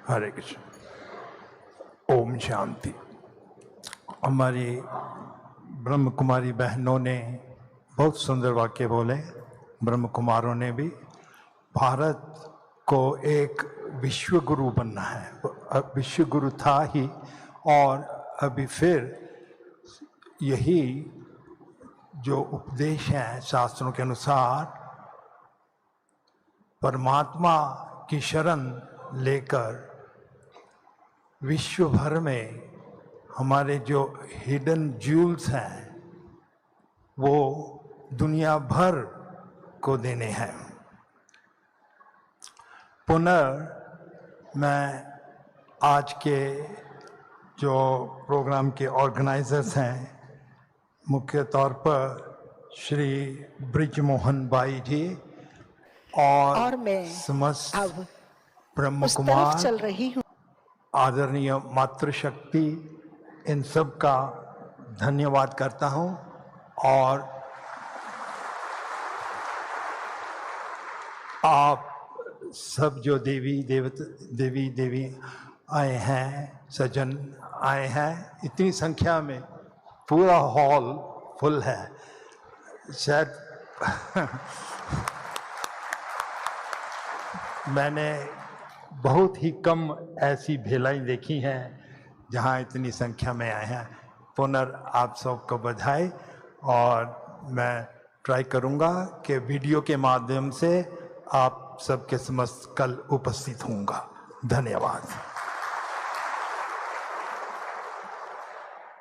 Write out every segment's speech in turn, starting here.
हरे कृष्ण। ओम शांति। हमारी ब्रह्म कुमारी बहनों ने बहुत सुंदर वाक्य बोले, ब्रह्म कुमारों ने भी। भारत को एक विश्व गुरु बनना है, विश्व गुरु था ही, और अभी फिर यही जो उपदेश हैं शास्त्रों के अनुसार, परमात्मा की शरण लेकर विश्व भर में हमारे जो हिडन ज्यूल्स हैं वो दुनिया भर को देने हैं। मैं आज के जो प्रोग्राम के ऑर्गेनाइजर्स हैं, मुख्य तौर पर श्री ब्रिजमोहन भाई जी और मैं समस्त अब ब्रह्म उस तरफ कुमार, चल रही हूँ। आदरणीय मातृशक्ति, इन सब का धन्यवाद करता हूँ। और आप सब जो देवी आए हैं, सज्जन आए हैं, इतनी संख्या में पूरा हॉल फुल है। शायद मैंने बहुत ही कम ऐसी भेलाएं देखी हैं जहां इतनी संख्या में आए हैं। आप सबको बधाई। और मैं ट्राई करूंगा कि वीडियो के माध्यम से आप सबके समस्त कल उपस्थित होऊंगा। धन्यवाद।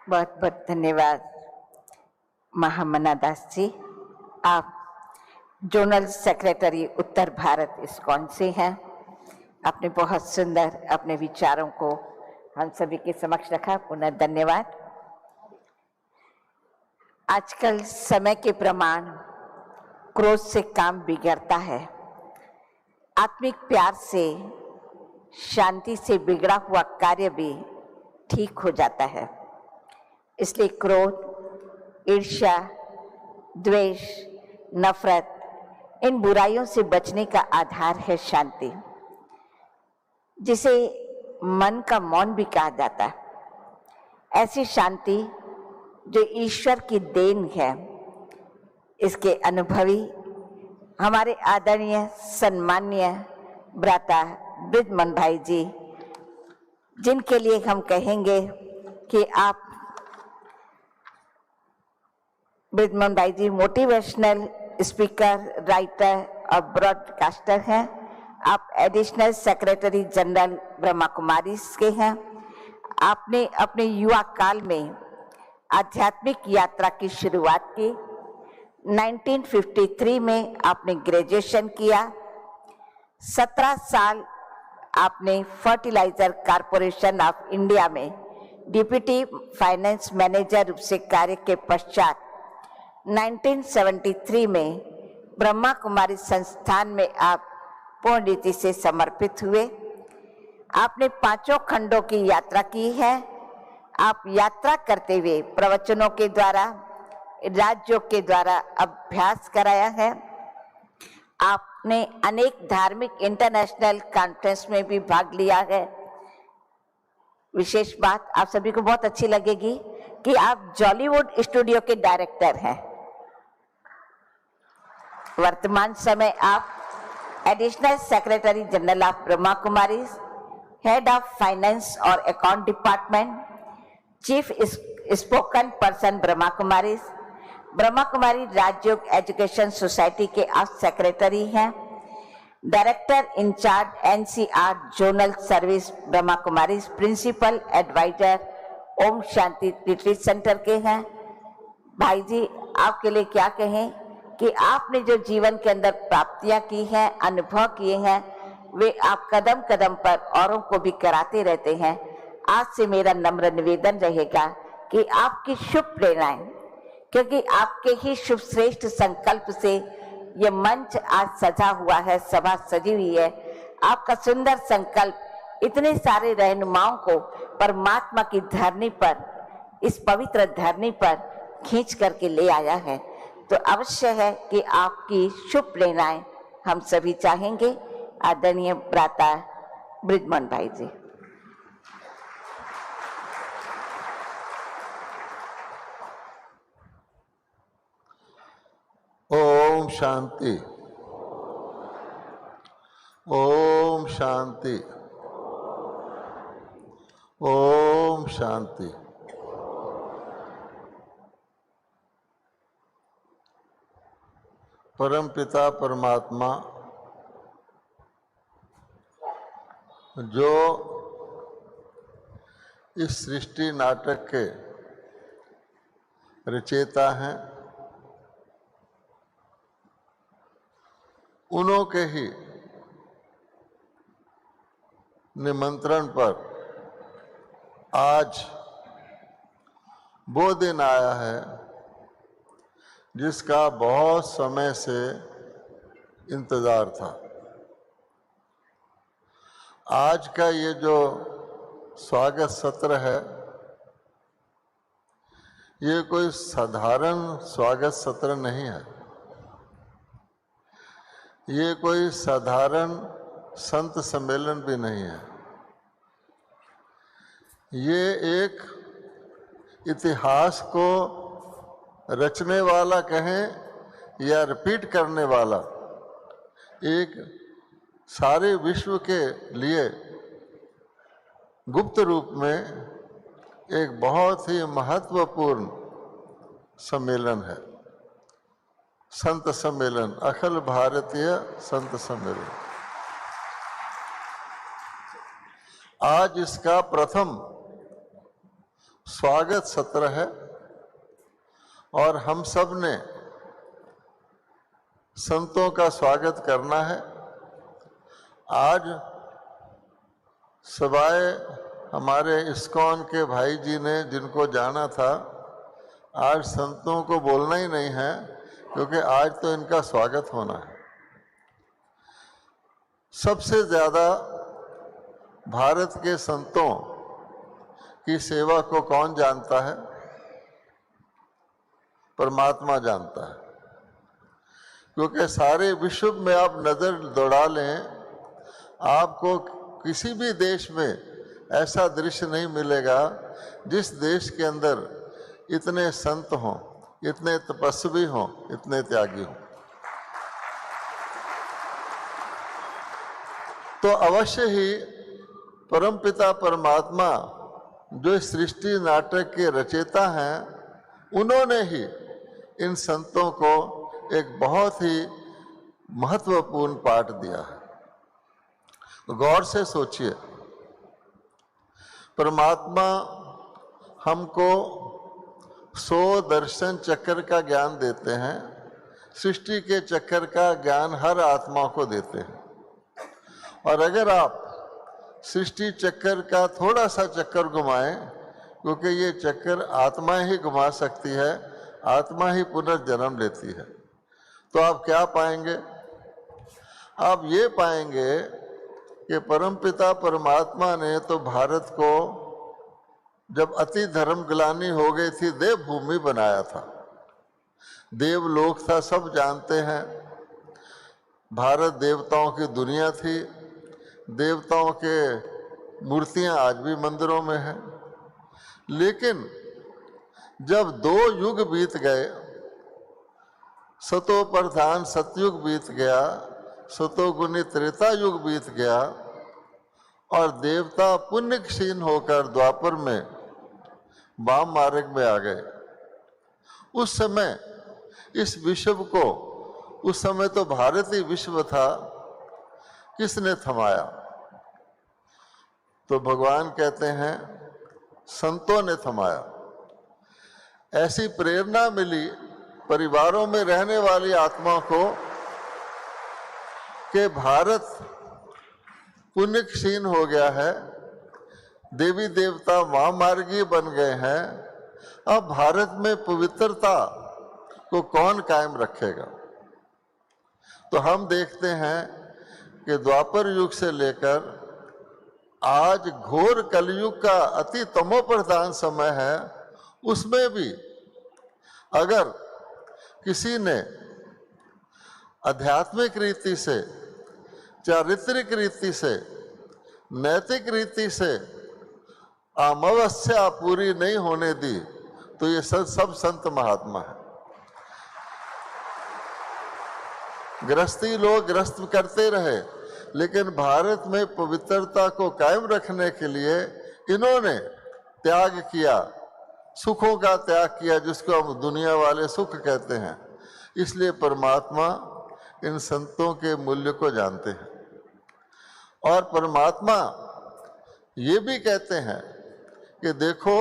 बहुत बहुत धन्यवाद महामना दास जी। आप जोनल सेक्रेटरी उत्तर भारत इस्कॉन से हैं। आपने बहुत सुंदर अपने विचारों को हम सभी के समक्ष रखा। पुनः धन्यवाद। आजकल समय के प्रमाण क्रोध से काम बिगड़ता है, आत्मिक प्यार से, शांति से बिगड़ा हुआ कार्य भी ठीक हो जाता है। इसलिए क्रोध, ईर्ष्या, द्वेष, नफरत, इन बुराइयों से बचने का आधार है शांति, जिसे मन का मौन भी कहा जाता है। ऐसी शांति जो ईश्वर की देन है, इसके अनुभवी हमारे आदरणीय सम्माननीय भ्राता ब्रिजमोहन भाई जी, जिनके लिए हम कहेंगे कि आप ब्रिजमोहन भाई जी मोटिवेशनल स्पीकर, राइटर और ब्रॉडकास्टर हैं। आप additional secretary general Brahma Kumaris के हैं। आपने अपने युवा काल में आध्यात्मिक यात्रा की शुरुआत की। 1953 में आपने ग्रेजुएशन किया। 17 साल आपने फर्टिलाइजर कॉरपोरेशन ऑफ इंडिया में डिप्टी फाइनेंस मैनेजर रूप से कार्य के पश्चात 1973 में ब्रह्मा कुमारी संस्थान में आप पूर्ण रीति से समर्पित हुए। आपने 5 खंडों की यात्रा की है। आप यात्रा करते हुए प्रवचनों के द्वारा, राजयोग के द्वारा अभ्यास कराया है। आपने अनेक धार्मिक इंटरनेशनल कॉन्फ्रेंस में भी भाग लिया है। विशेष बात आप सभी को बहुत अच्छी लगेगी कि आप जॉलीवुड स्टूडियो के डायरेक्टर हैं। वर्तमान समय आप additional secretary general of Brahma Kumari, head of finance और account department, chief spoken person Brahma Kumari Rajyoga education society के आप सेक्रेटरी हैं। Director incharge NCR zonal service Brahma Kumari, principal adviser Om Shanti retreat centre के हैं। भाई जी, आपके लिए क्या कहें कि आपने जो जीवन के अंदर प्राप्तियां की हैं, अनुभव किए हैं, वे आप कदम कदम पर औरों को भी कराते रहते हैं। आज से मेरा नम्र निवेदन रहेगा कि आपकी शुभ प्रेरणाएं, क्योंकि आपके ही शुभ श्रेष्ठ संकल्प से ये मंच आज सजा हुआ है, सभा सजी हुई है। आपका सुंदर संकल्प इतने सारे रहनुमाओं को परमात्मा की धरनी पर, इस पवित्र धरनी पर खींच करके ले आया है। तो अवश्य है कि आपकी शुभ प्रेरणाएं हम सभी चाहेंगे। आदरणीय भ्राता ब्रिजमोहन भाई जी। ओम शांति। ओम शांति। ओम शांति। परम पिता परमात्मा जो इस सृष्टि नाटक के रचयिता हैं, उन्हों के ही निमंत्रण पर आज वो दिन आया है जिसका बहुत समय से इंतजार था। आज का ये जो स्वागत सत्र है, ये कोई साधारण स्वागत सत्र नहीं है। ये कोई साधारण संत सम्मेलन भी नहीं है। ये एक इतिहास को रचने वाला कहें या रिपीट करने वाला, एक सारे विश्व के लिए गुप्त रूप में एक बहुत ही महत्वपूर्ण सम्मेलन है। संत सम्मेलन, अखिल भारतीय संत सम्मेलन। आज इसका प्रथम स्वागत सत्र है और हम सब ने संतों का स्वागत करना है। आज सवाए हमारे इस्कॉन के भाई जी ने जिनको जाना था, आज संतों को बोलना ही नहीं है, क्योंकि आज तो इनका स्वागत होना है। सबसे ज़्यादा भारत के संतों की सेवा को कौन जानता है? परमात्मा जानता है। क्योंकि सारे विश्व में आप नज़र दौड़ा लें, आपको किसी भी देश में ऐसा दृश्य नहीं मिलेगा जिस देश के अंदर इतने संत हों, इतने तपस्वी हों, इतने त्यागी हों। तो अवश्य ही परमपिता परमात्मा जो इस सृष्टि नाटक के रचयिता हैं, उन्होंने ही इन संतों को एक बहुत ही महत्वपूर्ण पाठ दिया है। गौर से सोचिए, परमात्मा हमको 100 दर्शन चक्र का ज्ञान देते हैं। सृष्टि के चक्र का ज्ञान हर आत्मा को देते हैं। और अगर आप सृष्टि चक्र का थोड़ा सा चक्कर घुमाएं, क्योंकि ये चक्कर आत्मा ही घुमा सकती है, आत्मा ही पुनर्जन्म लेती है, तो आप क्या पाएंगे? आप ये पाएंगे कि परमपिता परमात्मा ने तो भारत को जब अति धर्म ग्लानि हो गई थी, देवभूमि बनाया था। देवलोक था, सब जानते हैं। भारत देवताओं की दुनिया थी। देवताओं के मूर्तियां आज भी मंदिरों में हैं। लेकिन जब 2 युग बीत गए, सतो प्रधान सतयुग बीत गया, सतोगुणी त्रेता युग बीत गया और देवता पुण्य क्षीण होकर द्वापर में वाम मार्ग में आ गए, उस समय इस विश्व को, उस समय तो भारत ही विश्व था, किसने थमाया? तो भगवान कहते हैं संतों ने थमाया। ऐसी प्रेरणा मिली परिवारों में रहने वाली आत्मा को कि भारत पुण्य क्षीण हो गया है, देवी देवता महामार्गी बन गए हैं, अब भारत में पवित्रता को कौन कायम रखेगा? तो हम देखते हैं कि द्वापर युग से लेकर आज घोर कलयुग का अति तमोप्रधान समय है, उसमें भी अगर किसी ने आध्यात्मिक रीति से, चारित्रिक रीति से नैतिक रीति से अमावस्या पूरी नहीं होने दी तो ये सब संत महात्मा है। गृहस्थी लोग गृहस्थ करते रहे, लेकिन भारत में पवित्रता को कायम रखने के लिए इन्होंने त्याग किया, सुखों का त्याग किया, जिसको हम दुनिया वाले सुख कहते हैं। इसलिए परमात्मा इन संतों के मूल्य को जानते हैं। और परमात्मा ये भी कहते हैं कि देखो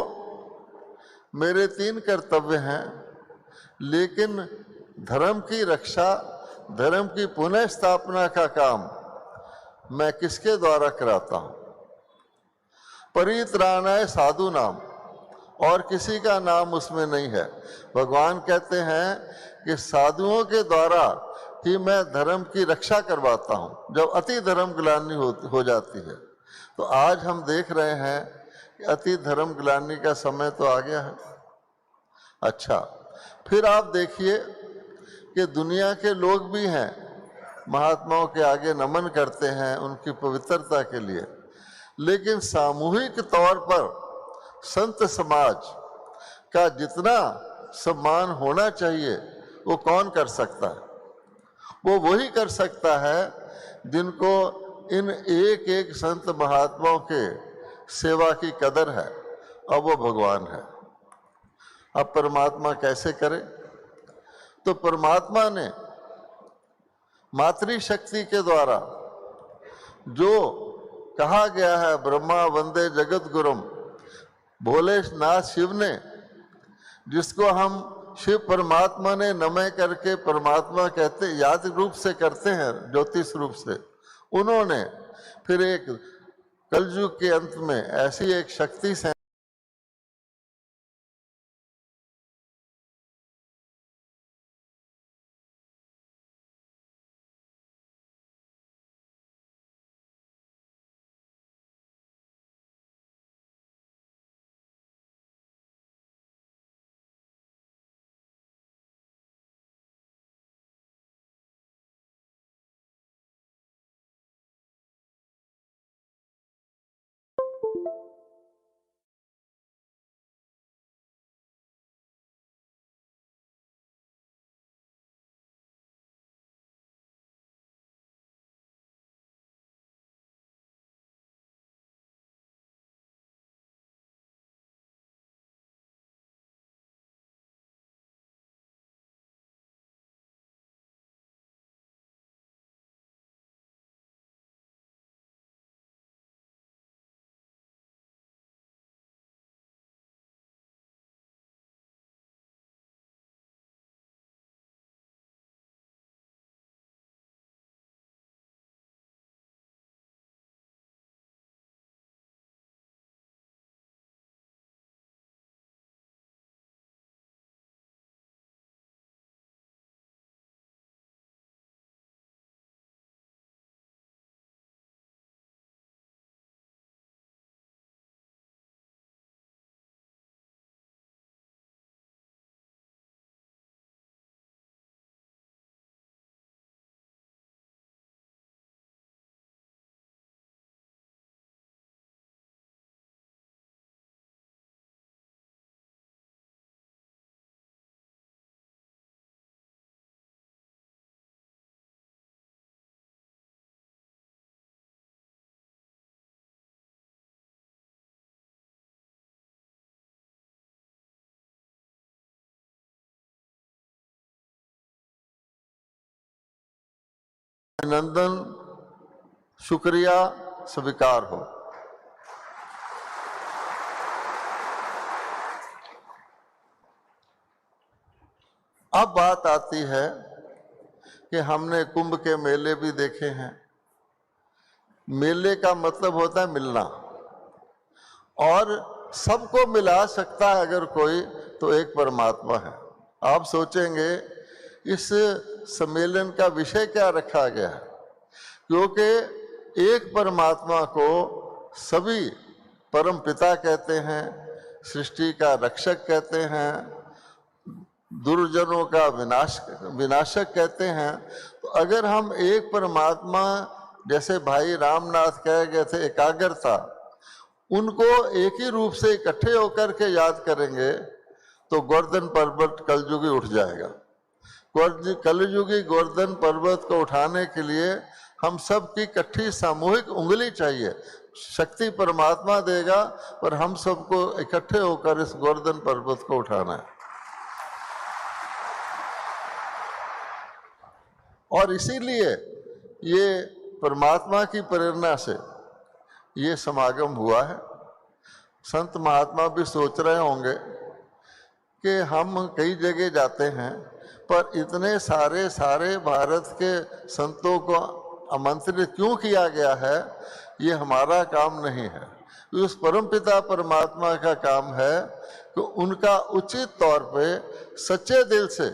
मेरे 3 कर्तव्य हैं, लेकिन धर्म की रक्षा, धर्म की पुनः स्थापना का काम मैं किसके द्वारा कराता हूं? परित्राणाय साधु नाम, और किसी का नाम उसमें नहीं है। भगवान कहते हैं कि साधुओं के द्वारा ही मैं धर्म की रक्षा करवाता हूं जब अति धर्म ग्लानि हो जाती है। तो आज हम देख रहे हैं कि अति धर्म ग्लानि का समय तो आ गया है। अच्छा, फिर आप देखिए कि दुनिया के लोग भी हैं, महात्माओं के आगे नमन करते हैं उनकी पवित्रता के लिए, लेकिन सामूहिक तौर पर संत समाज का जितना सम्मान होना चाहिए वो कौन कर सकता है? वो वही कर सकता है जिनको इन एक एक संत महात्माओं के सेवा की कदर है, और वो भगवान है। अब परमात्मा कैसे करे? तो परमात्मा ने मातृशक्ति के द्वारा जो कहा गया है, ब्रह्मा वंदे जगत गुरुम, भोलेनाथ शिव ने, जिसको हम शिव परमात्मा ने नमः करके परमात्मा कहते याद रूप से करते हैं, ज्योतिष रूप से, उन्होंने फिर एक कलयुग के अंत में ऐसी एक शक्ति से अभिनंदन शुक्रिया स्वीकार हो। अब बात आती है कि हमने कुंभ के मेले भी देखे हैं। मेले का मतलब होता है मिलना, और सबको मिला सकता है अगर कोई तो एक परमात्मा है। आप सोचेंगे इस सम्मेलन का विषय क्या रखा गया है, क्योंकि एक परमात्मा को सभी परम पिता कहते हैं, सृष्टि का रक्षक कहते हैं, दुर्जनों का विनाशक कहते हैं। तो अगर हम एक परमात्मा जैसे भाई रामनाथ कह गए थे एकाग्रता, उनको एक ही रूप से इकट्ठे होकर के याद करेंगे तो गोवर्धन पर्वत कलयुगी उठ जाएगा। कलयुगी गोवर्धन पर्वत को उठाने के लिए हम सब की इकट्ठी सामूहिक उंगली चाहिए। शक्ति परमात्मा देगा, पर हम सबको इकट्ठे होकर इस गोवर्धन पर्वत को उठाना है। और इसीलिए ये परमात्मा की प्रेरणा से ये समागम हुआ है। संत महात्मा भी सोच रहे होंगे कि हम कई जगह जाते हैं, पर इतने सारे भारत के संतों को आमंत्रित क्यों किया गया है? ये हमारा काम नहीं है, उस परमपिता परमात्मा का काम है कि उनका उचित तौर पे सच्चे दिल से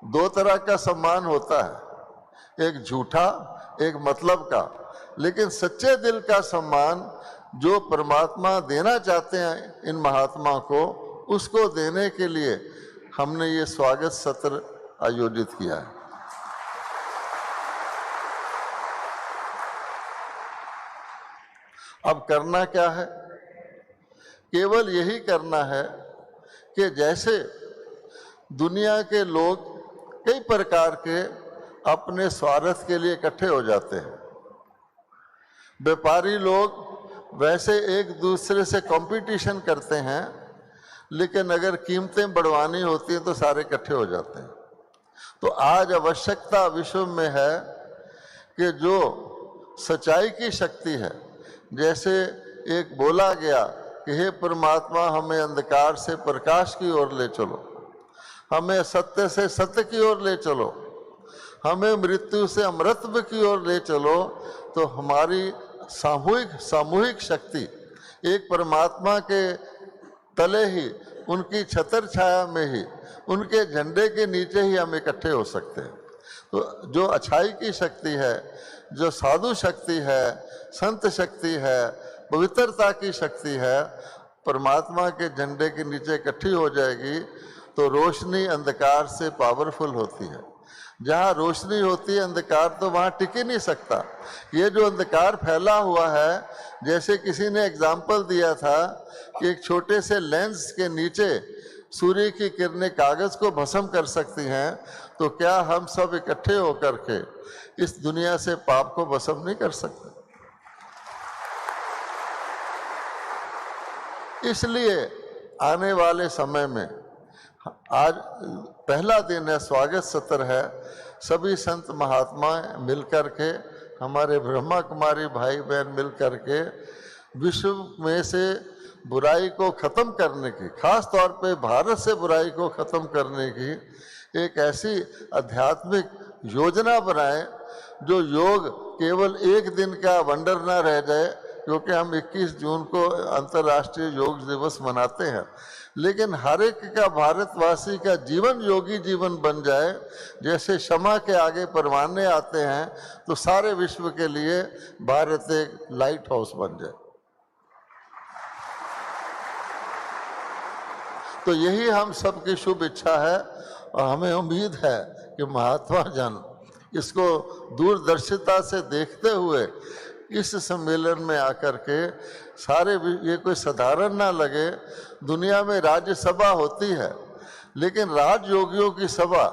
दो तरह का सम्मान होता है, एक झूठा, एक मतलब का, लेकिन सच्चे दिल का सम्मान जो परमात्मा देना चाहते हैं इन महात्मा को, उसको देने के लिए हमने ये स्वागत सत्र आयोजित किया है। अब करना क्या है? केवल यही करना है कि जैसे दुनिया के लोग कई प्रकार के अपने स्वार्थ के लिए इकट्ठे हो जाते हैं, व्यापारी लोग वैसे एक दूसरे से कंपटीशन करते हैं, लेकिन अगर कीमतें बढ़वानी होती हैं तो सारे इकट्ठे हो जाते हैं। तो आज आवश्यकता विश्व में है कि जो सच्चाई की शक्ति है, जैसे एक बोला गया कि हे परमात्मा हमें अंधकार से प्रकाश की ओर ले चलो, हमें सत्य से सत्य की ओर ले चलो, हमें मृत्यु से अमृतत्व की ओर ले चलो, तो हमारी सामूहिक शक्ति एक परमात्मा के तले ही, उनकी छतर छाया में ही, उनके झंडे के नीचे ही हम इकट्ठे हो सकते हैं। तो जो अच्छाई की शक्ति है, जो साधु शक्ति है, संत शक्ति है, पवित्रता की शक्ति है, परमात्मा के झंडे के नीचे इकट्ठी हो जाएगी तो रोशनी अंधकार से पावरफुल होती है। जहाँ रोशनी होती है अंधकार तो वहाँ टिक ही नहीं सकता। ये जो अंधकार फैला हुआ है, जैसे किसी ने एग्जाम्पल दिया था कि एक छोटे से लेंस के नीचे सूर्य की किरणें कागज को भस्म कर सकती हैं, तो क्या हम सब इकट्ठे होकर के इस दुनिया से पाप को भस्म नहीं कर सकते? इसलिए आने वाले समय में, आज पहला दिन है, स्वागत सत्र है, सभी संत महात्मा मिलकर के, हमारे ब्रह्मा कुमारी भाई बहन मिलकर के विश्व में से बुराई को ख़त्म करने की, खास तौर पे भारत से बुराई को ख़त्म करने की एक ऐसी आध्यात्मिक योजना बनाए, जो योग केवल एक दिन का वंडर ना रह जाए, क्योंकि हम 21 जून को अंतर्राष्ट्रीय योग दिवस मनाते हैं, लेकिन हर एक का, भारतवासी का जीवन योगी जीवन बन जाए। जैसे क्षमा के आगे परवाने आते हैं, तो सारे विश्व के लिए भारत एक लाइट हाउस बन जाए। तो यही हम सबकी शुभ इच्छा है, और हमें उम्मीद है कि महात्मा जन इसको दूरदर्शिता से देखते हुए इस सम्मेलन में आकर के सारे, ये कोई साधारण ना लगे, दुनिया में राज्यसभा होती है, लेकिन राजयोगियों की सभा,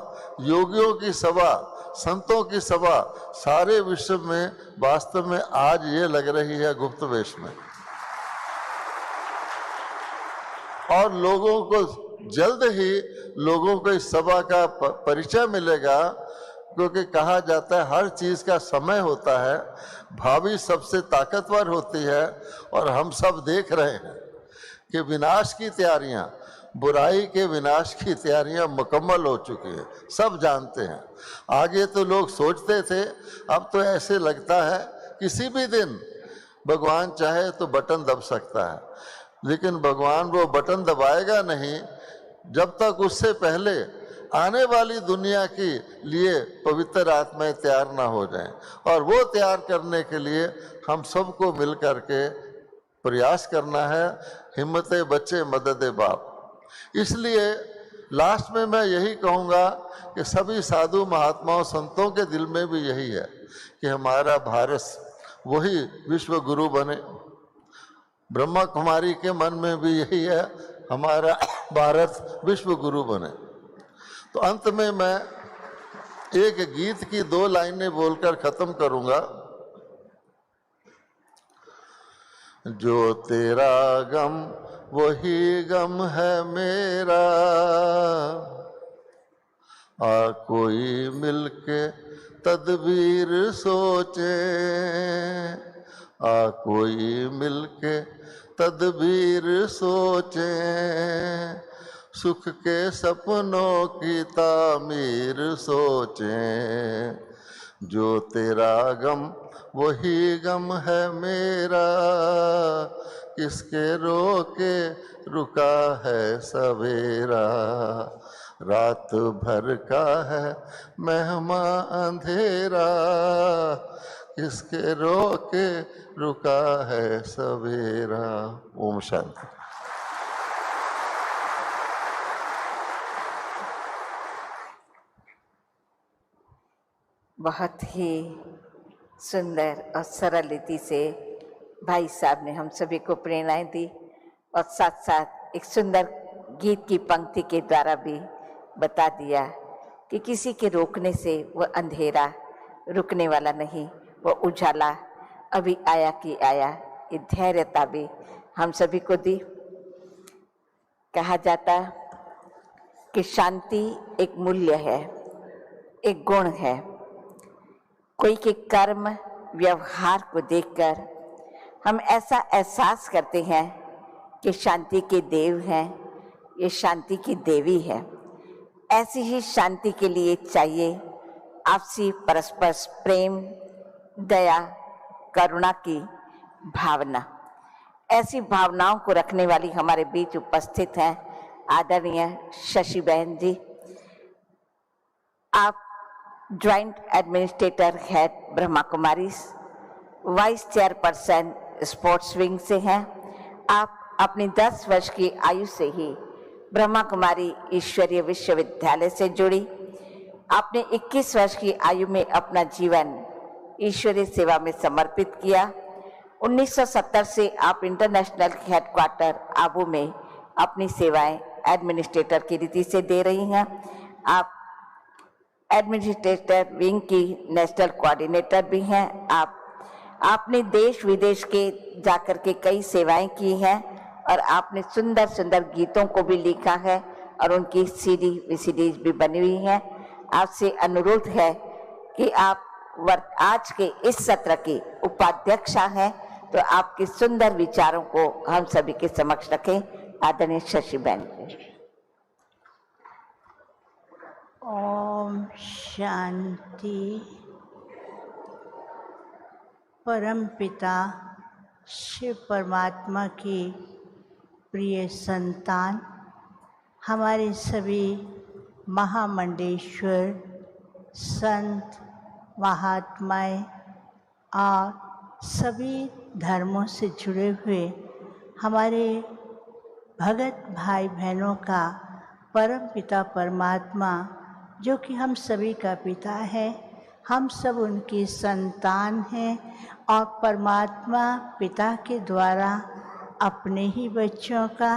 योगियों की सभा, संतों की सभा सारे विश्व में वास्तव में आज ये लग रही है गुप्त वेश में। और लोगों को जल्द ही लोगों को इस सभा का परिचय मिलेगा, क्योंकि कहा जाता है हर चीज़ का समय होता है, भावी सबसे ताकतवर होती है, और हम सब देख रहे हैं कि विनाश की तैयारियां, बुराई के विनाश की तैयारियां मुकम्मल हो चुकी है, सब जानते हैं। आगे तो लोग सोचते थे, अब तो ऐसे लगता है किसी भी दिन भगवान चाहे तो बटन दब सकता है, लेकिन भगवान वो बटन दबाएगा नहीं जब तक उससे पहले आने वाली दुनिया के लिए पवित्र आत्माएं तैयार ना हो जाएं। और वो तैयार करने के लिए हम सबको मिल कर के प्रयास करना है। हिम्मते बच्चे मददे बाप। इसलिए लास्ट में मैं यही कहूँगा कि सभी साधु महात्माओं संतों के दिल में भी यही है कि हमारा भारत वही विश्व गुरु बने। ब्रह्मा कुमारी के मन में भी यही है, हमारा भारत विश्व गुरु बने। तो अंत में मैं एक गीत की 2 लाइनें बोलकर खत्म करूंगा। जो तेरा गम वही गम है मेरा, आ कोई मिलके तदबीर सोचे, आ कोई मिलके तदबीर सोचे, सुख के सपनों की तामीर सोचे। जो तेरा गम वही गम है मेरा, किसके रोके रुका है सवेरा, रात भर का है मेहमा अंधेरा, किसके रोके रुका है सवेरा। ओम शांति। बहुत ही सुंदर और सरल रीति से भाई साहब ने हम सभी को प्रेरणाएं दी और साथ साथ एक सुंदर गीत की पंक्ति के द्वारा भी बता दिया कि किसी के रोकने से वह अंधेरा रुकने वाला नहीं, वह उजाला अभी आया कि आया। ये धैर्यता भी हम सभी को दी। कहा जाता कि शांति एक मूल्य है, एक गुण है। कोई के कर्म व्यवहार को देखकर हम ऐसा एहसास करते हैं कि शांति के देव हैं, ये शांति की देवी है। ऐसी ही शांति के लिए चाहिए आपसी परस्पर प्रेम, दया, करुणा की भावना। ऐसी भावनाओं को रखने वाली हमारे बीच उपस्थित हैं आदरणीय शशि बहन जी। आप joint administrator head Brahma Kumaris, vice chairperson sports wing से हैं। आप अपनी 10 वर्ष की आयु से ही ब्रह्मा कुमारी ईश्वरीय विश्वविद्यालय से जुड़ी। आपने 21 वर्ष की आयु में अपना जीवन ईश्वरीय सेवा में समर्पित किया। 1970 से आप इंटरनेशनल हेडक्वार्टर आबू में अपनी सेवाएं एडमिनिस्ट्रेटर की रीति से दे रही हैं। आप एडमिनिस्ट्रेटर विंग की नेशनल कोऑर्डिनेटर भी हैं। आपने देश विदेश के जाकर के कई सेवाएं की हैं और आपने सुंदर सुंदर गीतों को भी लिखा है और उनकी सीडी वीसीडी भी बनी हुई हैं। आपसे अनुरोध है कि आप आज के इस सत्र की उपाध्यक्षा हैं, तो आपके सुंदर विचारों को हम सभी के समक्ष रखें। आदरणीय शशि बहन। ओम शांति। परम पिता शिव परमात्मा की प्रिय संतान, हमारे सभी महामंडेश्वर संत महात्माएं और सभी धर्मों से जुड़े हुए हमारे भगत भाई बहनों का परम पिता परमात्मा, जो कि हम सभी का पिता है, हम सब उनकी संतान हैं और परमात्मा पिता के द्वारा अपने ही बच्चों का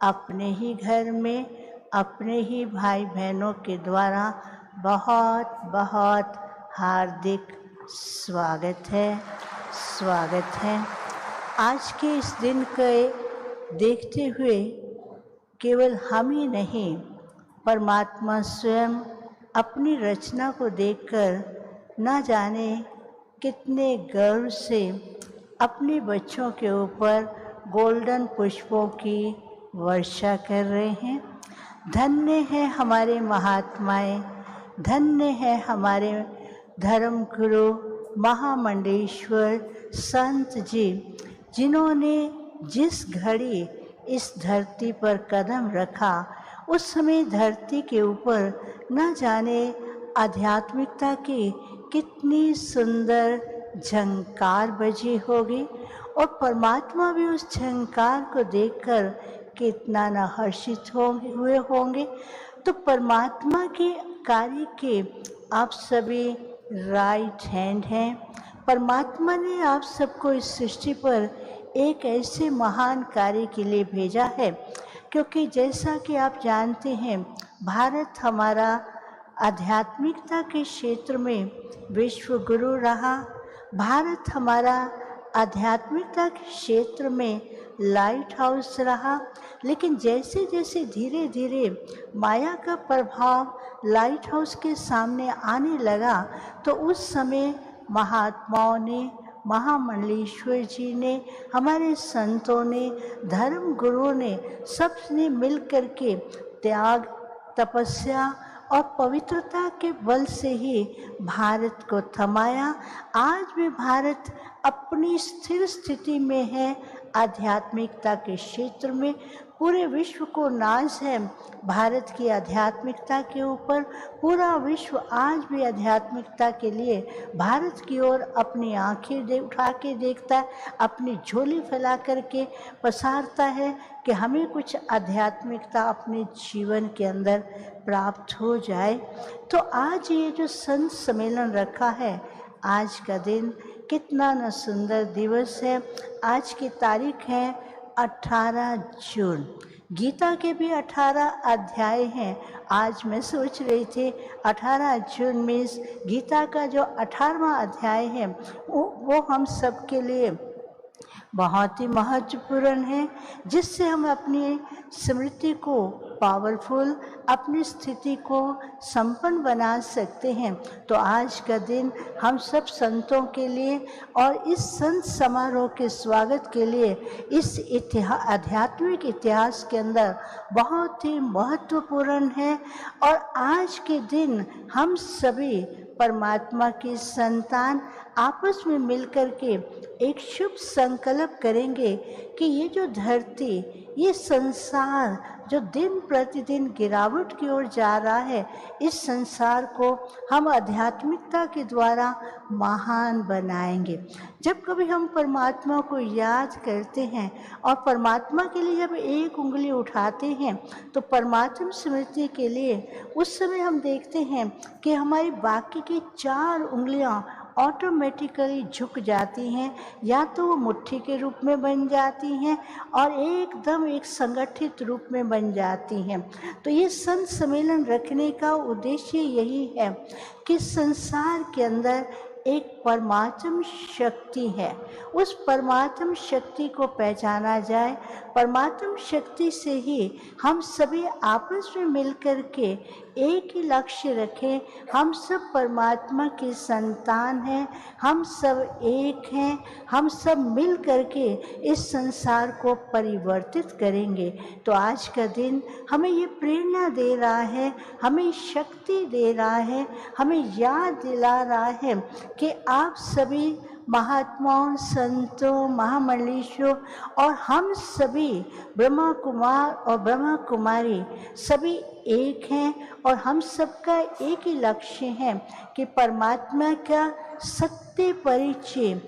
अपने ही घर में अपने ही भाई बहनों के द्वारा बहुत बहुत हार्दिक स्वागत है। आज के इस दिन को देखते हुए केवल हम ही नहीं, परमात्मा स्वयं अपनी रचना को देखकर न जाने कितने गर्व से अपने बच्चों के ऊपर गोल्डन पुष्पों की वर्षा कर रहे हैं। धन्य है हमारे महात्माएं, धन्य है हमारे धर्म गुरु महामंडेश्वर संत जी, जिन्होंने जिस घड़ी इस धरती पर कदम रखा उस समय धरती के ऊपर न जाने आध्यात्मिकता की कितनी सुंदर झंकार बजी होगी और परमात्मा भी उस झंकार को देखकर कितना न हर्षित हुए होंगे। तो परमात्मा के कार्य के आप सभी राइट हैंड हैं। परमात्मा ने आप सबको इस सृष्टि पर एक ऐसे महान कार्य के लिए भेजा है, क्योंकि जैसा कि आप जानते हैं, भारत हमारा आध्यात्मिकता के क्षेत्र में विश्व गुरु रहा। भारत हमारा आध्यात्मिकता के क्षेत्र में लाइट हाउस रहा। लेकिन जैसे जैसे धीरे धीरे माया का प्रभाव लाइट हाउस के सामने आने लगा, तो उस समय महात्माओं ने, महामंडलेश्वर जी ने, हमारे संतों ने, धर्म गुरुओं ने, सबने मिल कर के त्याग, तपस्या और पवित्रता के बल से ही भारत को थमाया। आज भी भारत अपनी स्थिर स्थिति में है आध्यात्मिकता के क्षेत्र में। पूरे विश्व को नाज है भारत की आध्यात्मिकता के ऊपर। पूरा विश्व आज भी आध्यात्मिकता के लिए भारत की ओर अपनी आंखें उठा के देखता है, अपनी झोली फैला करके पसारता है कि हमें कुछ आध्यात्मिकता अपने जीवन के अंदर प्राप्त हो जाए। तो आज ये जो संत सम्मेलन रखा है, आज का दिन कितना न सुंदर दिवस है। आज की तारीख है 18 जून। गीता के भी 18 अध्याय हैं। आज मैं सोच रही थी 18 जून में गीता का जो 18वां अध्याय है वो हम सब के लिए बहुत ही महत्वपूर्ण है, जिससे हम अपनी स्मृति को पावरफुल, अपनी स्थिति को संपन्न बना सकते हैं। तो आज का दिन हम सब संतों के लिए और इस संत समारोह के स्वागत के लिए इस आध्यात्मिक इतिहास के अंदर बहुत ही महत्वपूर्ण है। और आज के दिन हम सभी परमात्मा की संतान आपस में मिलकर के एक शुभ संकल्प करेंगे कि ये जो धरती, ये संसार जो दिन प्रतिदिन गिरावट की ओर जा रहा है, इस संसार को हम आध्यात्मिकता के द्वारा महान बनाएंगे। जब कभी हम परमात्मा को याद करते हैं और परमात्मा के लिए जब एक उंगली उठाते हैं, तो परमात्मा स्मृति के लिए उस समय हम देखते हैं कि हमारी बाकी की 4 उंगलियां ऑटोमेटिकली झुक जाती हैं, या तो वो मुट्ठी के रूप में बन जाती हैं और एकदम एक संगठित रूप में बन जाती हैं। तो ये संत सम्मेलन रखने का उद्देश्य यही है कि संसार के अंदर एक परमात्म शक्ति है, उस परमात्म शक्ति को पहचाना जाए। परमात्म शक्ति से ही हम सभी आपस में मिलकर के एक ही लक्ष्य रखें। हम सब परमात्मा की संतान हैं, हम सब एक हैं, हम सब मिल करके इस संसार को परिवर्तित करेंगे। तो आज का दिन हमें ये प्रेरणा दे रहा है, हमें शक्ति दे रहा है, हमें याद दिला रहा है कि आप सभी महात्माओं, संतों, महामंडलेश्वरों और हम सभी ब्रह्मा कुमार और ब्रह्मा कुमारी सभी एक हैं। और हम सबका एक ही लक्ष्य है कि परमात्मा का सत्य परिचय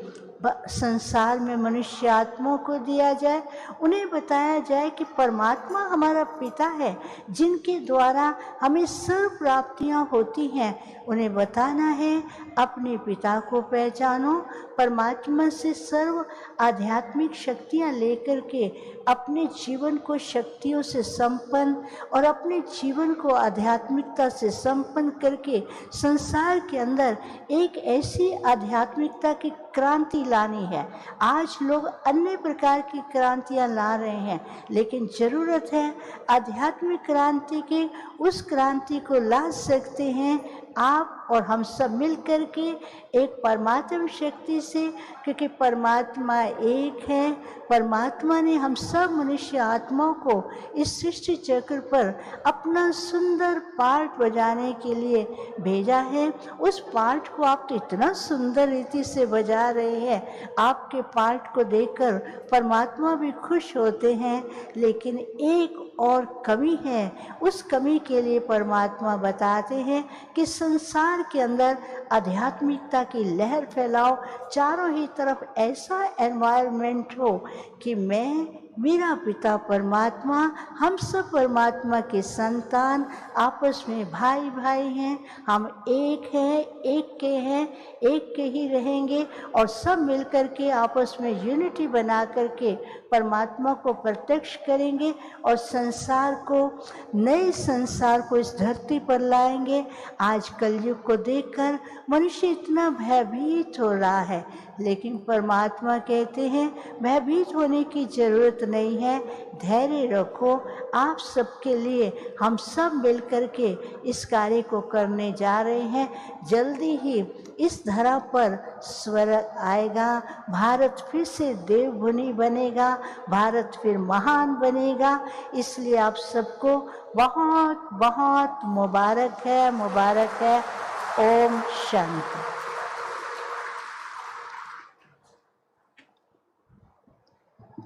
संसार में मनुष्य आत्माओं को दिया जाए। उन्हें बताया जाए कि परमात्मा हमारा पिता है, जिनके द्वारा हमें सर्व प्राप्तियां होती हैं। उन्हें बताना है अपने पिता को पहचानो, परमात्मा से सर्व आध्यात्मिक शक्तियां लेकर के अपने जीवन को शक्तियों से संपन्न और अपने जीवन को आध्यात्मिकता से संपन्न करके संसार के अंदर एक ऐसी आध्यात्मिकता की क्रांति लानी है। आज लोग अन्य प्रकार की क्रांतियां ला रहे हैं, लेकिन ज़रूरत है आध्यात्मिक क्रांति की। उस क्रांति को ला सकते हैं आप और हम सब मिल कर के एक परमात्मा शक्ति से, क्योंकि परमात्मा एक है। परमात्मा ने हम सब मनुष्य आत्माओं को इस सृष्टि चक्र पर अपना सुंदर पार्ट बजाने के लिए भेजा है। उस पार्ट को आप तो इतना सुंदर रीति से बजा रहे हैं, आपके पार्ट को देखकर परमात्मा भी खुश होते हैं। लेकिन एक और कमी है, उस कमी के लिए परमात्मा बताते हैं कि संसार के अंदर आध्यात्मिकता की लहर फैलाओ, चारों ही तरफ ऐसा एनवायरनमेंट हो कि मैं मेरा पिता परमात्मा, हम सब परमात्मा के संतान, आपस में भाई भाई हैं, हम एक हैं, एक के हैं, एक के ही रहेंगे और सब मिलकर के आपस में यूनिटी बना करके परमात्मा को प्रत्यक्ष करेंगे और संसार को, नए संसार को इस धरती पर लाएंगे। आज कलयुग को देखकर मनुष्य इतना भयभीत हो रहा है, लेकिन परमात्मा कहते हैं भयभीत होने की जरूरत नहीं है, धैर्य रखो। आप सबके लिए हम सब मिलकर के इस कार्य को करने जा रहे हैं। जल्दी ही इस धरा पर स्वर्ग आएगा, भारत फिर से देवभूमि बनेगा, भारत फिर महान बनेगा। इसलिए आप सबको बहुत बहुत मुबारक है, मुबारक है। ओम शांति।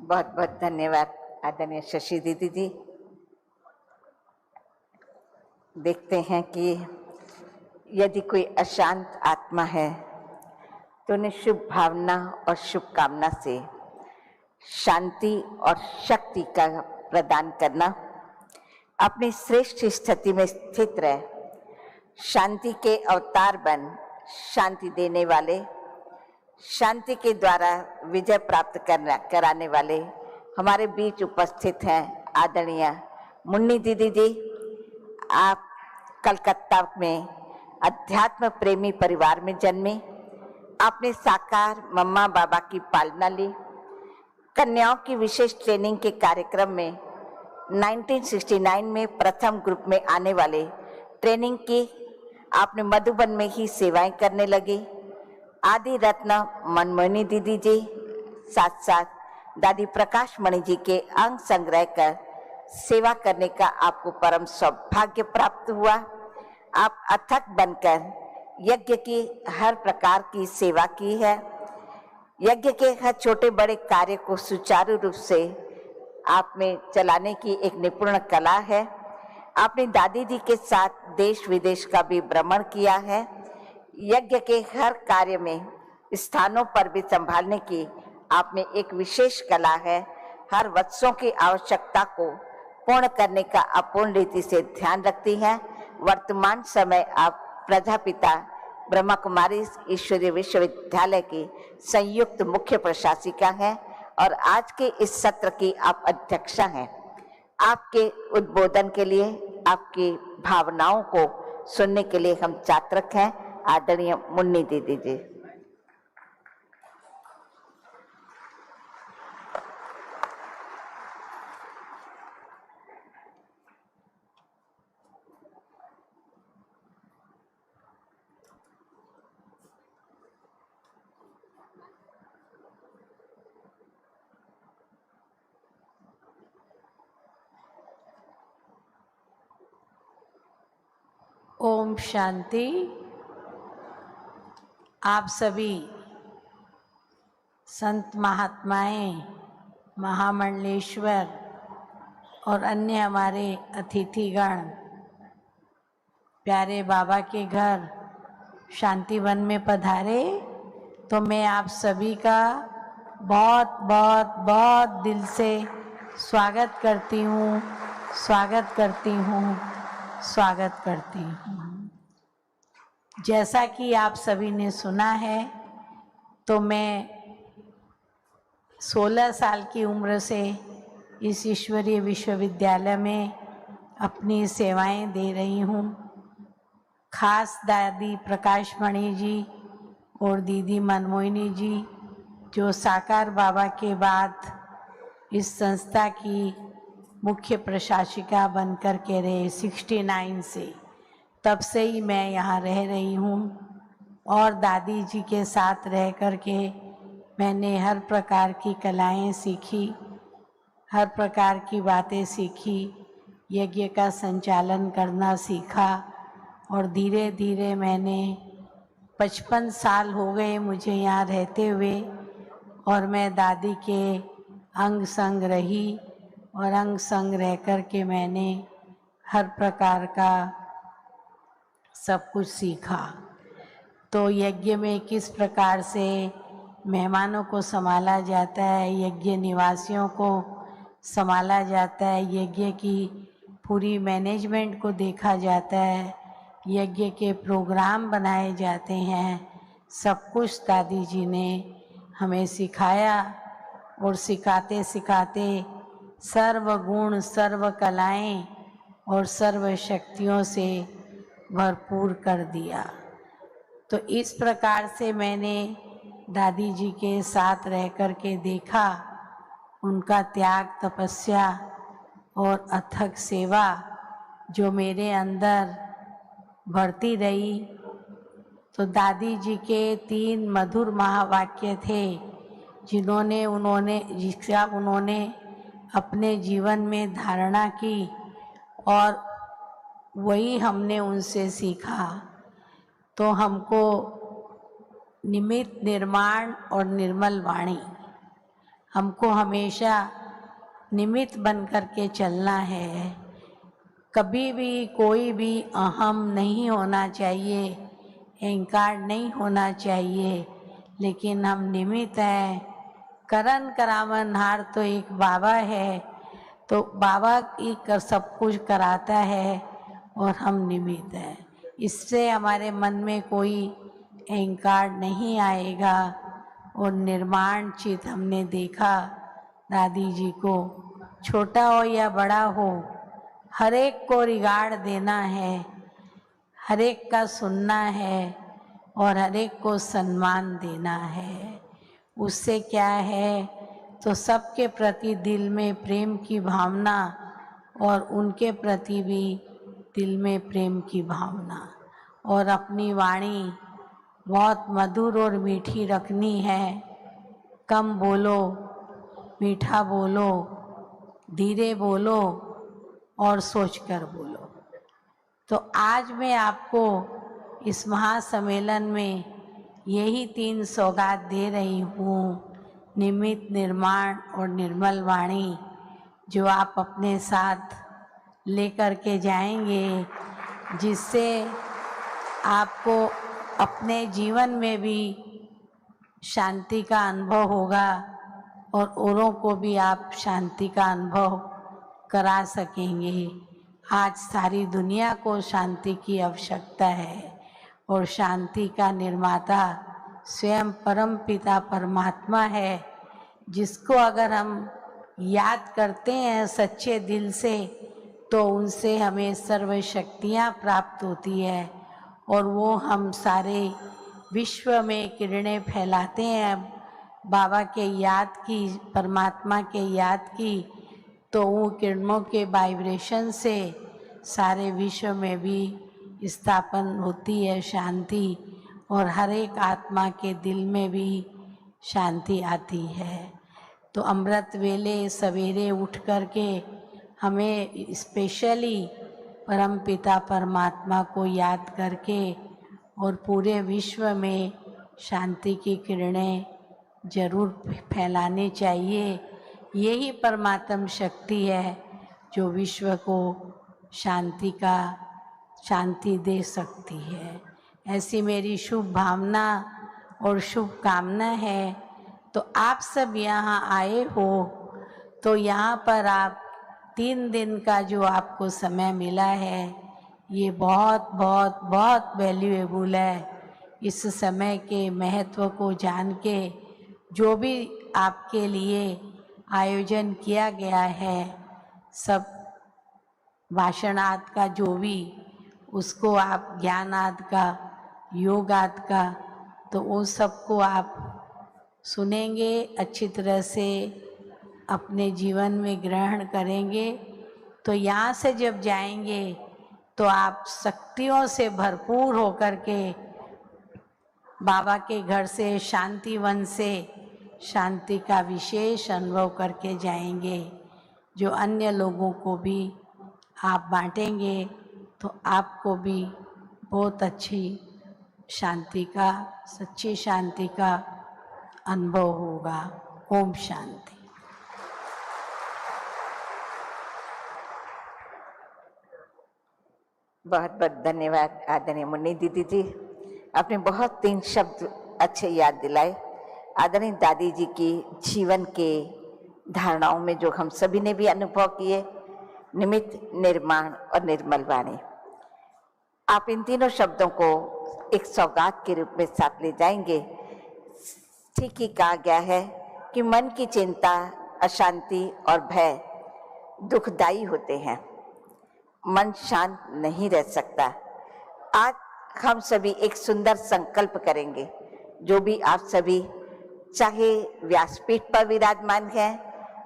बहुत बहुत धन्यवाद आदरणीय शशि दीदी जी। देखते हैं कि यदि कोई अशांत आत्मा है तो उन्हें शुभ भावना और शुभकामना से शांति और शक्ति का प्रदान करना, अपनी श्रेष्ठ स्थिति में स्थित रहे, शांति के अवतार बन, शांति देने वाले, शांति के द्वारा विजय प्राप्त कराने वाले हमारे बीच उपस्थित हैं आदरणीय मुन्नी दीदी जी। आप कलकत्ता में अध्यात्म प्रेमी परिवार में जन्मे, आपने साकार मम्मा बाबा की पालना ली। कन्याओं की विशेष ट्रेनिंग के कार्यक्रम में 1969 में प्रथम ग्रुप में आने वाले ट्रेनिंग की। आपने मधुबन में ही सेवाएं करने लगी। आदि रत्न मनमोहिनी दीदी जी, साथ साथ दादी प्रकाश मणि जी के अंग संग्रह कर सेवा करने का आपको परम सौभाग्य प्राप्त हुआ। आप अथक बनकर यज्ञ की हर प्रकार की सेवा की है। यज्ञ के हर छोटे बड़े कार्य को सुचारू रूप से आप में चलाने की एक निपुण कला है। आपने दादी जी के साथ देश विदेश का भी भ्रमण किया है। यज्ञ के हर कार्य में स्थानों पर भी संभालने की आप में एक विशेष कला है। हर वत्सों की आवश्यकता को पूर्ण करने का आप पूर्ण रीति से ध्यान रखती हैं। वर्तमान समय आप प्रजापिता ब्रह्मा कुमारी ईश्वरीय विश्वविद्यालय की संयुक्त मुख्य प्रशासिका हैं और आज के इस सत्र की आप अध्यक्षा हैं। आपके उद्बोधन के लिए, आपकी भावनाओं को सुनने के लिए हम चातक हैं आदरणीय मुन्नी दीदी जी। ओम शांति। आप सभी संत महात्माएं, महामंडलेश्वर और अन्य हमारे अतिथिगण प्यारे बाबा के घर शांतिवन में पधारे, तो मैं आप सभी का बहुत बहुत बहुत दिल से स्वागत करती हूँ, स्वागत करती हूँ, स्वागत करती हूँ। जैसा कि आप सभी ने सुना है, तो मैं 16 साल की उम्र से इस ईश्वरीय विश्वविद्यालय में अपनी सेवाएं दे रही हूँ। खास दादी प्रकाश मणि जी और दीदी मनमोहिनी जी, जो साकार बाबा के बाद इस संस्था की मुख्य प्रशासिका बनकर के रहे 69 से, तब से ही मैं यहाँ रह रही हूँ और दादी जी के साथ रह कर के मैंने हर प्रकार की कलाएं सीखी, हर प्रकार की बातें सीखी, यज्ञ का संचालन करना सीखा और धीरे धीरे मैंने 55 साल हो गए मुझे यहाँ रहते हुए और मैं दादी के अंग संग रही और अंग संग रह कर के मैंने हर प्रकार का सब कुछ सीखा। तो यज्ञ में किस प्रकार से मेहमानों को संभाला जाता है, यज्ञ निवासियों को संभाला जाता है, यज्ञ की पूरी मैनेजमेंट को देखा जाता है, यज्ञ के प्रोग्राम बनाए जाते हैं। सब कुछ दादी जी ने हमें सिखाया और सिखाते सिखाते सर्व गुण, सर्व कलाएं और सर्व शक्तियों से भरपूर कर दिया। तो इस प्रकार से मैंने दादी जी के साथ रह कर के देखा उनका त्याग, तपस्या और अथक सेवा जो मेरे अंदर बढ़ती रही। तो दादी जी के 3 मधुर महावाक्य थे जिसका उन्होंने अपने जीवन में धारणा की और वही हमने उनसे सीखा। तो हमको निमित्त, निर्माण और निर्मल वाणी, हमको हमेशा निमित्त बन कर के चलना है। कभी भी कोई भी अहम नहीं होना चाहिए, अहंकार नहीं होना चाहिए, लेकिन हम निमित्त हैं। करन करावन हार तो एक बाबा है, तो बाबा ही सब कुछ कराता है और हम निमित्त हैं। इससे हमारे मन में कोई अहंकार नहीं आएगा। और निर्माण चित हमने देखा दादी जी को, छोटा हो या बड़ा हो, हर एक को रिगार्ड देना है, हर एक का सुनना है और हर एक को सम्मान देना है। उससे क्या है, तो सबके प्रति दिल में प्रेम की भावना और उनके प्रति भी दिल में प्रेम की भावना, और अपनी वाणी बहुत मधुर और मीठी रखनी है। कम बोलो, मीठा बोलो, धीरे बोलो और सोचकर बोलो। तो आज मैं आपको इस महासम्मेलन में यही 3 सौगात दे रही हूँ, निमित्त, निर्माण और निर्मल वाणी, जो आप अपने साथ लेकर के जाएंगे, जिससे आपको अपने जीवन में भी शांति का अनुभव होगा और औरों को भी आप शांति का अनुभव करा सकेंगे। आज सारी दुनिया को शांति की आवश्यकता है और शांति का निर्माता स्वयं परम पिता परमात्मा है, जिसको अगर हम याद करते हैं सच्चे दिल से तो उनसे हमें सर्व शक्तियाँ प्राप्त होती है और वो हम सारे विश्व में किरणें फैलाते हैं बाबा के याद की, परमात्मा के याद की। तो वो किरणों के वाइब्रेशन से सारे विश्व में भी स्थापन होती है शांति, और हर एक आत्मा के दिल में भी शांति आती है। तो अमृत वेले सवेरे उठ कर के हमें स्पेशली परम पिता परमात्मा को याद करके और पूरे विश्व में शांति की किरणें जरूर फैलानी चाहिए। यही परमात्म शक्ति है जो विश्व को शांति दे सकती है। ऐसी मेरी शुभ भावना और शुभ कामना है। तो आप सब यहाँ आए हो, तो यहाँ पर आप 3 दिन का जो आपको समय मिला है, ये बहुत बहुत बहुत वैल्यूएबल है। इस समय के महत्व को जान के जो भी आपके लिए आयोजन किया गया है, सब भाषणाद का जो भी, उसको आप ज्ञानाद का, योगाद का, तो वो सबको आप सुनेंगे, अच्छी तरह से अपने जीवन में ग्रहण करेंगे। तो यहाँ से जब जाएंगे तो आप शक्तियों से भरपूर होकर के बाबा के घर से, शांति वन से शांति का विशेष अनुभव करके जाएंगे, जो अन्य लोगों को भी आप बांटेंगे तो आपको भी बहुत अच्छी शांति का, सच्ची शांति का अनुभव होगा। ओम शांति। बहुत बहुत धन्यवाद आदरणीय मुन्नी दीदी जी, आपने बहुत 3 शब्द अच्छे याद दिलाए। आदरणीय दादी जी की जीवन के धारणाओं में जो हम सभी ने भी अनुभव किए, निमित्त, निर्माण और निर्मल वाणी। आप इन तीनों शब्दों को एक सौगात के रूप में साथ ले जाएंगे। ठीक ही कहा गया है कि मन की चिंता, अशांति और भय दुखदायी होते हैं। मन शांत नहीं रह सकता। आज हम सभी एक सुंदर संकल्प करेंगे। जो भी आप सभी, चाहे व्यासपीठ पर विराजमान हैं,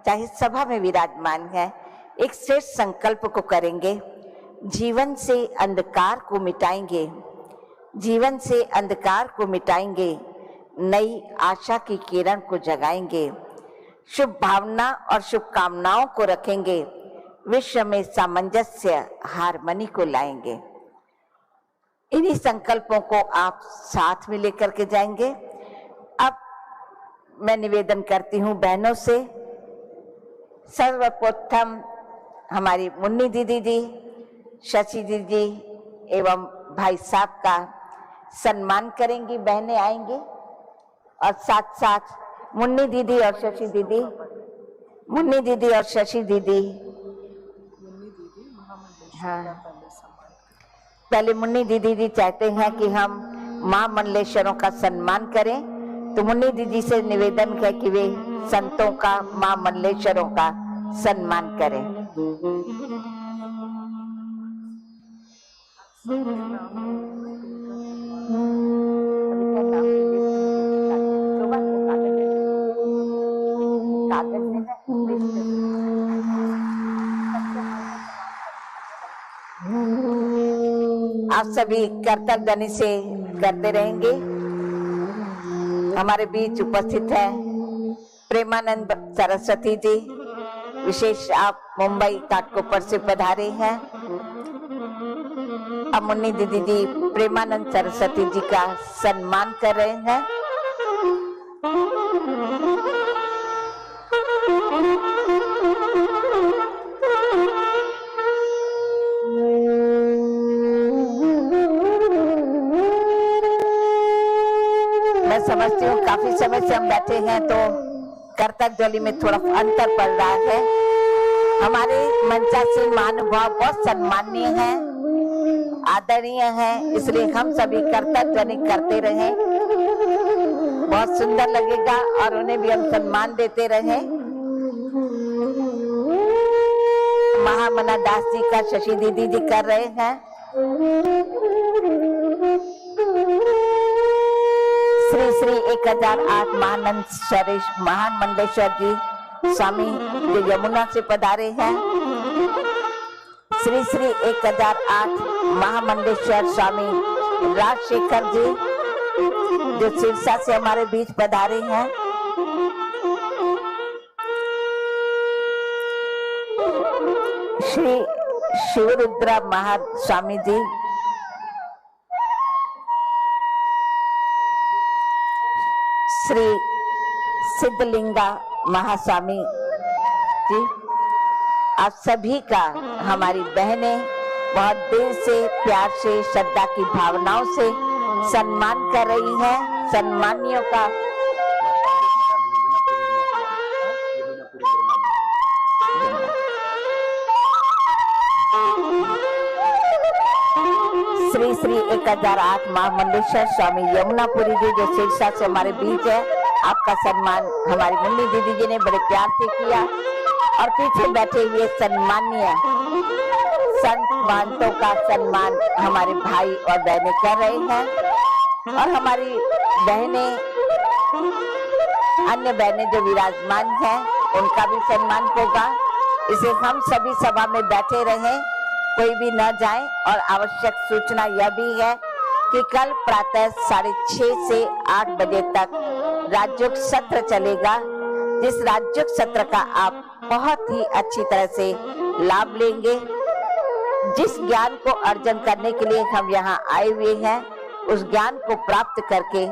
चाहे सभा में विराजमान हैं, एक श्रेष्ठ संकल्प को करेंगे। जीवन से अंधकार को मिटाएंगे, जीवन से अंधकार को मिटाएंगे, नई आशा की किरण को जगाएंगे, शुभ भावना और शुभकामनाओं को रखेंगे, विश्व में सामंजस्य, हारमनी को लाएंगे। इन्हीं संकल्पों को आप साथ में लेकर के जाएंगे। अब मैं निवेदन करती हूँ बहनों से, सर्वप्रथम हमारी मुन्नी दीदी जी, शशि दीदी एवं भाई साहब का सम्मान करेंगी। बहनें आएंगी और साथ साथ मुन्नी दीदी और शशि दीदी, मुन्नी दीदी और शशि दीदी, हाँ, पहले मुन्नी दीदी जी चाहते हैं कि हम महामंडलेश्वरों का सम्मान करें, तो मुन्नी दीदी से निवेदन है कि वे संतों का, महामंडलेश्वरों का सम्मान करें। आप सभी कर्तव्य ध्वनि से करते रहेंगे। हमारे बीच उपस्थित है प्रेमानंद सरस्वती जी, विशेष आप मुंबई घाटकोपर से पधारे हैं। अब मुन्नी दीदी जी प्रेमानंद सरस्वती जी का सम्मान कर रहे हैं। मैं समझती हूँ काफी समय से हम बैठे हैं तो कर्तव्य ध्वनि में थोड़ा अंतर पड़ रहा है। हमारे मंचासीन महानुभाव बहुत सम्माननीय हैं, आदरणीय हैं, इसलिए हम सभी कर्तव्य ध्वनि करते रहें, बहुत सुंदर लगेगा और उन्हें भी हम सम्मान देते रहें। महामना दास जी का शशि दीदी जी कर रहे हैं। श्री श्री 1008 महामंडलेश्वर जी स्वामी जो यमुना से पधारे हैं। श्री श्री 1008 महामंडलेश्वर स्वामी राजशेखर जी जो सिरसा से हमारे बीच पधारे हैं। श्री शिवरुद्र महास्वामी जी, श्री सिद्धलिंगा महास्वामी जी, आप सभी का हमारी बहनें बहुत दिल से, प्यार से, श्रद्धा की भावनाओं से सम्मान कर रही हैं। सम्मानियों का श्री श्री 1008 महामंडलेश्वर स्वामी यमुनापुरी जी जो सिरसा से हमारे बीच है, आपका सम्मान हमारी मुन्नी दीदी जी ने बड़े प्यार से किया। और पीछे बैठे हुए सम्मानीय संत महंतों का सम्मान हमारे भाई और बहनें कर रहे हैं। और हमारी बहनें, अन्य बहनें जो विराजमान हैं, उनका भी सम्मान होगा। इसे हम सभी सभा में बैठे रहें, कोई भी न जाए। और आवश्यक सूचना यह भी है कि कल प्रातः 6:30 से 8 बजे तक राजयोग सत्र चलेगा, जिस राजयोग सत्र का आप बहुत ही अच्छी तरह से लाभ लेंगे। जिस ज्ञान को अर्जन करने के लिए हम यहाँ आए हुए हैं, उस ज्ञान को प्राप्त करके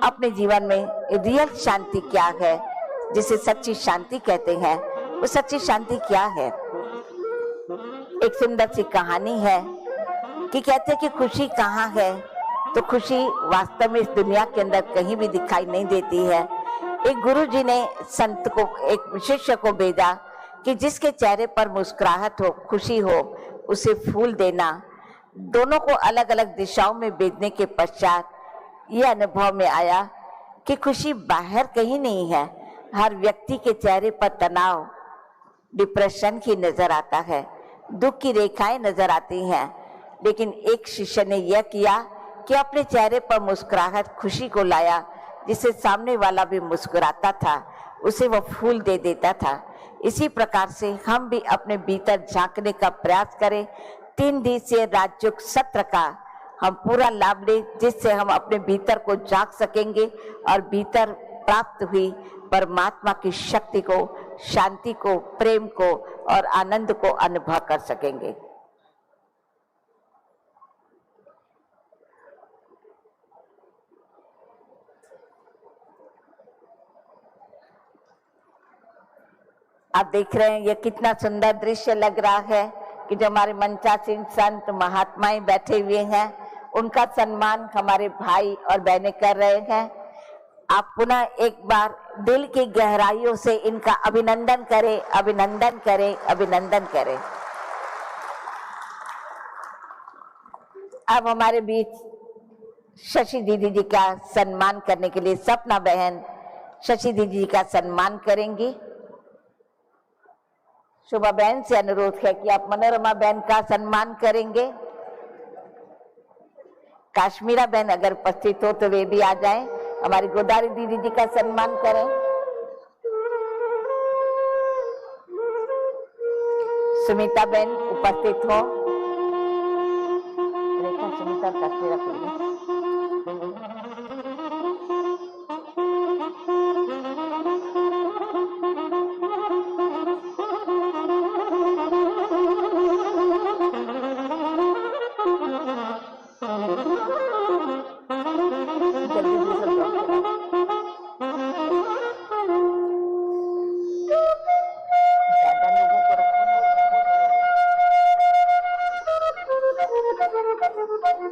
अपने जीवन में रियल शांति क्या है, जिसे सच्ची शांति कहते हैं, वो सच्ची शांति क्या है। एक सुंदर सी कहानी है कि कहते हैं कि खुशी कहाँ है, तो खुशी वास्तव में इस दुनिया के अंदर कहीं भी दिखाई नहीं देती है। एक गुरुजी ने संत को, एक शिष्य को भेजा कि जिसके चेहरे पर मुस्कुराहट हो, खुशी हो, उसे फूल देना। दोनों को अलग अलग दिशाओं में भेजने के पश्चात ये अनुभव में आया कि खुशी बाहर कहीं नहीं है, हर व्यक्ति के चेहरे पर तनाव, डिप्रेशन ही नजर आता है, दुख की रेखाएं नजर आती हैं। लेकिन एक शिष्य ने यह किया कि अपने चेहरे पर मुस्कुराहट, खुशी को लाया, जिससे सामने वाला भी मुस्कुराता था, उसे वो फूल दे देता था। इसी प्रकार से हम भी अपने भीतर झांकने का प्रयास करें। 3 दिवसीय राजयोग सत्र का हम पूरा लाभ लें, जिससे हम अपने भीतर को झांक सकेंगे और भीतर प्राप्त हुई परमात्मा की शक्ति को, शांति को, प्रेम को और आनंद को अनुभव कर सकेंगे। आप देख रहे हैं ये कितना सुंदर दृश्य लग रहा है कि जो हमारे मंचासीन संत महात्माएं बैठे हुए हैं, उनका सम्मान हमारे भाई और बहनें कर रहे हैं। आप पुनः एक बार दिल की गहराइयों से इनका अभिनंदन करें, अभिनंदन करें, अभिनंदन करें। अब हमारे बीच शशि दीदी जी का सम्मान करने के लिए सपना बहन शशि दीदी जी का सम्मान करेंगी। शोभा बहन से अनुरोध है कि आप मनोरमा बहन का सम्मान करेंगे। काश्मीरा बहन अगर उपस्थित हो तो वे भी आ जाएं। हमारी गोदारी दीदी जी का सम्मान करें। सुमिता बहन उपस्थित हो। रेखा, सुमिता, काश्मीरा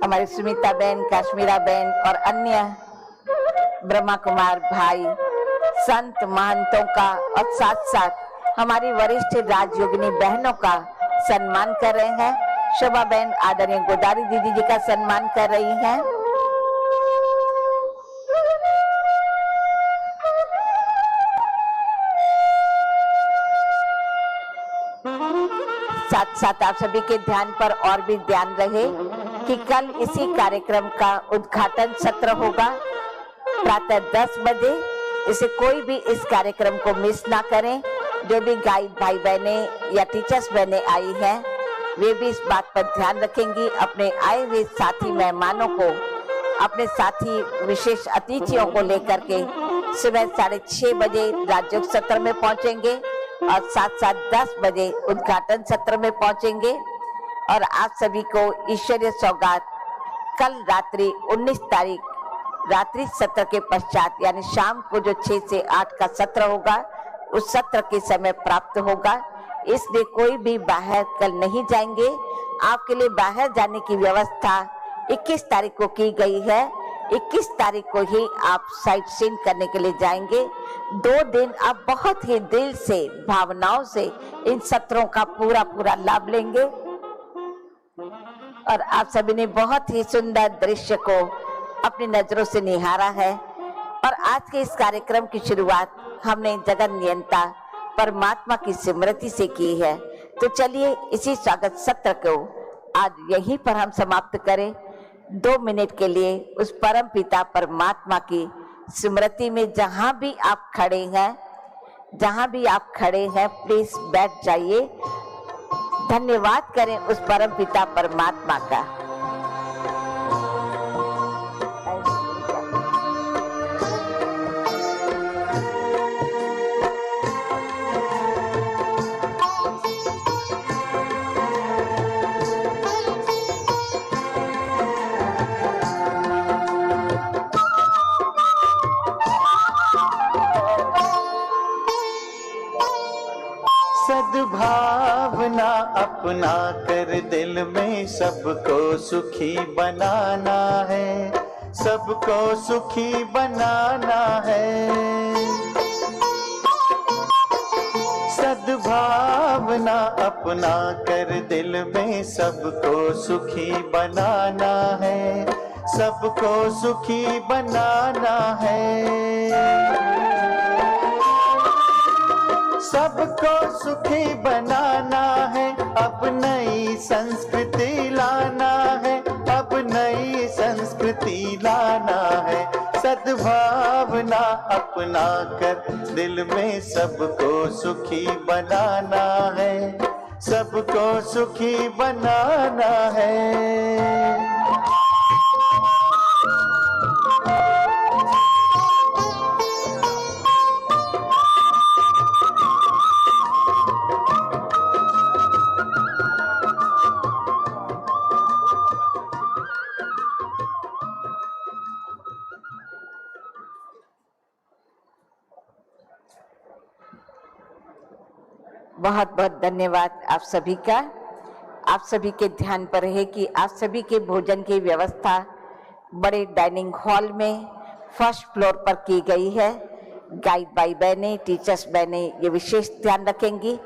हमारी सुमिता बहन, काश्मीरा बहन और अन्य ब्रह्मा कुमार भाई, संत महंतों का और साथ साथ हमारी वरिष्ठ राजयोगिनी बहनों का सम्मान कर रहे हैं। शोभा बहन आदरणीय गोदारी दीदी जी का सम्मान कर रही हैं। साथ साथ आप सभी के ध्यान पर और भी ध्यान रहे कि कल इसी कार्यक्रम का उद्घाटन सत्र होगा प्रातः 10 बजे। इसे कोई भी इस कार्यक्रम को मिस ना करें। जो भी गाइड भाई बहने या टीचर्स बहने आई हैं, वे भी इस बात पर ध्यान रखेंगी। अपने आए हुए साथी मेहमानों को, अपने साथी विशेष अतिथियों को लेकर के सुबह 6:30 बजे राजयोग सत्र में पहुंचेंगे और साथ साथ 10 बजे उद्घाटन सत्र में पहुंचेंगे। और आप सभी को ईश्वरीय सौगात कल रात्रि 19 तारीख रात्रि सत्र के पश्चात, यानी शाम को जो 6 से 8 का सत्र होगा, उस सत्र के समय प्राप्त होगा। इसलिए कोई भी बाहर कल नहीं जाएंगे। आपके लिए बाहर जाने की व्यवस्था 21 तारीख को की गई है। 21 तारीख को ही आप साइट सीइंग करने के लिए जाएंगे। 2 दिन आप बहुत ही दिल से, भावनाओं से इन सत्रों का पूरा लाभ लेंगे। और आप सभी ने बहुत ही सुंदर दृश्य को अपनी नजरों से निहारा है। और आज के इस कार्यक्रम की शुरुआत हमने जगत नियंता परमात्मा की स्मृति से की है। तो चलिए इसी स्वागत सत्र को आज यहीं पर हम समाप्त करें। 2 मिनट के लिए उस परम पिता परमात्मा की स्मृति में जहां भी आप खड़े हैं, प्लीज बैठ जाइए। धन्यवाद करें उस परम पिता परमात्मा का। सद्भावना अपना कर दिल में सबको सुखी बनाना है। सबको सुखी बनाना है। सद्भावना अपना कर दिल में सबको सुखी बनाना है, सबको सुखी बनाना है। सबको सुखी बनाना है, अब नई संस्कृति लाना है, अब नई संस्कृति लाना है। सद्भावना अपना कर दिल में सबको सुखी बनाना है, सबको सुखी बनाना है। बहुत बहुत धन्यवाद आप सभी का। आप सभी के ध्यान पर है कि आप सभी के भोजन की व्यवस्था बड़े डाइनिंग हॉल में फर्स्ट फ्लोर पर की गई है। गाइड बाई बहनें, टीचर्स बहनें ये विशेष ध्यान रखेंगी